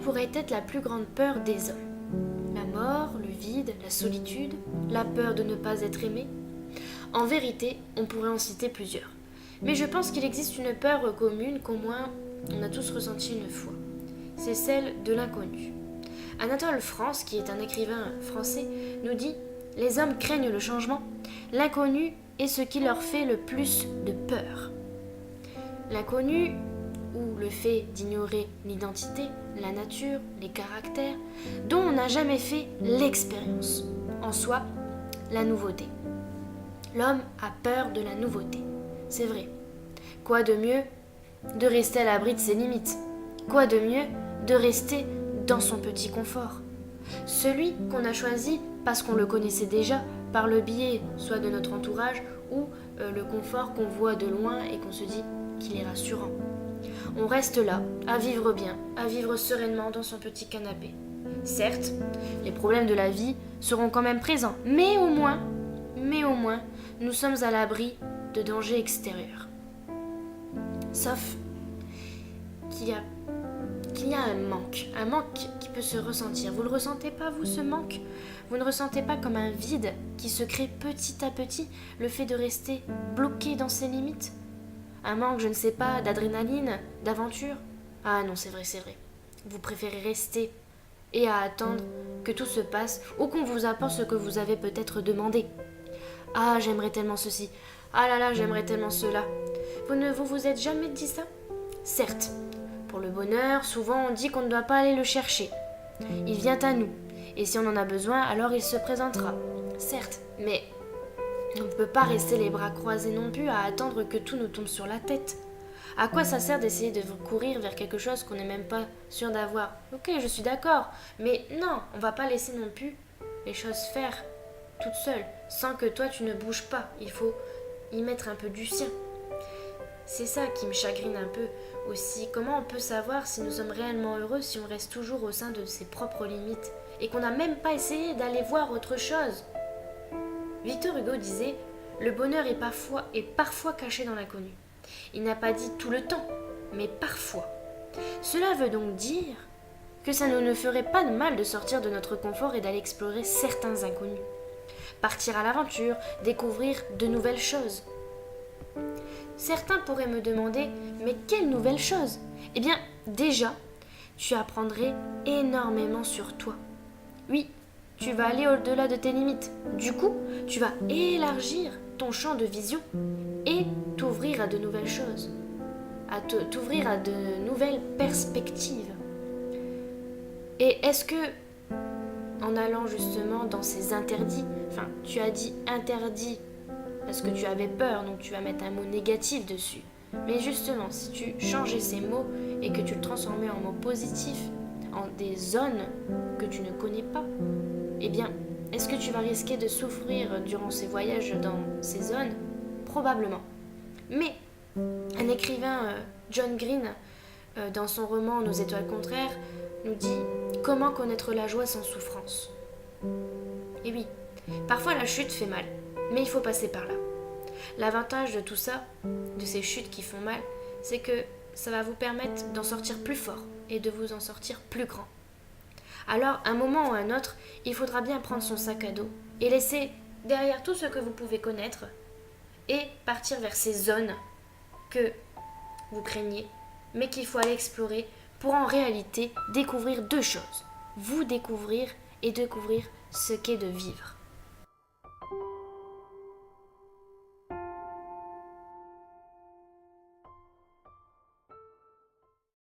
pourrait être la plus grande peur des hommes? La mort, le vide, la solitude, la peur de ne pas être aimé? En vérité, on pourrait en citer plusieurs. Mais je pense qu'il existe une peur commune qu'au moins on a tous ressenti une fois. C'est celle de l'inconnu. Anatole France, qui est un écrivain français, nous dit « Les hommes craignent le changement. L'inconnu est ce qui leur fait le plus de peur. » L'inconnu, ou le fait d'ignorer l'identité, la nature, les caractères, dont on n'a jamais fait l'expérience. En soi, la nouveauté. L'homme a peur de la nouveauté. C'est vrai. Quoi de mieux de rester à l'abri de ses limites? Quoi de mieux de rester dans son petit confort? Celui qu'on a choisi parce qu'on le connaissait déjà, par le biais soit de notre entourage ou le confort qu'on voit de loin et qu'on se dit qu'il est rassurant. On reste là, à vivre bien, à vivre sereinement dans son petit canapé. Certes, les problèmes de la vie seront quand même présents, mais au moins, nous sommes à l'abri de dangers extérieurs. Sauf qu'il y a un manque qui peut se ressentir. Vous ne le ressentez pas, vous, ce manque? Vous ne ressentez pas comme un vide qui se crée petit à petit, le fait de rester bloqué dans ses limites? Un manque, je ne sais pas, d'adrénaline, d'aventure? Ah non, c'est vrai. Vous préférez rester et à attendre que tout se passe ou qu'on vous apporte ce que vous avez peut-être demandé. Ah, j'aimerais tellement ceci. Ah là là, j'aimerais tellement cela. Vous ne vous êtes jamais dit ça? Certes, pour le bonheur, souvent on dit qu'on ne doit pas aller le chercher. Il vient à nous, et si on en a besoin, alors il se présentera. Certes, mais on ne peut pas rester les bras croisés non plus à attendre que tout nous tombe sur la tête. À quoi ça sert d'essayer de courir vers quelque chose qu'on n'est même pas sûr d'avoir? Ok, je suis d'accord, mais non, on va pas laisser non plus les choses faire toutes seules, sans que toi tu ne bouges pas. Il faut y mettre un peu du sien. C'est ça qui me chagrine un peu aussi. Comment on peut savoir si nous sommes réellement heureux si on reste toujours au sein de ses propres limites et qu'on n'a même pas essayé d'aller voir autre chose? Victor Hugo disait « Le bonheur est parfois caché dans l'inconnu ». Il n'a pas dit tout le temps, mais parfois. Cela veut donc dire que ça ne ferait pas de mal de sortir de notre confort et d'aller explorer certains inconnus. Partir à l'aventure, découvrir de nouvelles choses. Certains pourraient me demander « Mais quelles nouvelles choses ?» Eh bien, déjà, tu apprendrais énormément sur toi. Oui, tu vas aller au-delà de tes limites. Du coup, tu vas élargir ton champ de vision et t'ouvrir à de nouvelles choses, t'ouvrir à de nouvelles perspectives. Et est-ce que, en allant justement dans ces interdits, enfin, tu as dit interdit parce que tu avais peur, donc tu vas mettre un mot négatif dessus. Mais justement, si tu changeais ces mots et que tu le transformais en mots positifs, en des zones que tu ne connais pas, eh bien, est-ce que tu vas risquer de souffrir durant ces voyages dans ces zones? Probablement. Mais un écrivain, John Green, dans son roman Nos étoiles contraires, nous dit « Comment connaître la joie sans souffrance ?» Et oui, parfois la chute fait mal, mais il faut passer par là. L'avantage de tout ça, de ces chutes qui font mal, c'est que ça va vous permettre d'en sortir plus fort et de vous en sortir plus grand. Alors, un moment ou un autre, il faudra bien prendre son sac à dos et laisser derrière tout ce que vous pouvez connaître et partir vers ces zones que vous craignez, mais qu'il faut aller explorer pour en réalité découvrir deux choses. Vous découvrir et découvrir ce qu'est de vivre.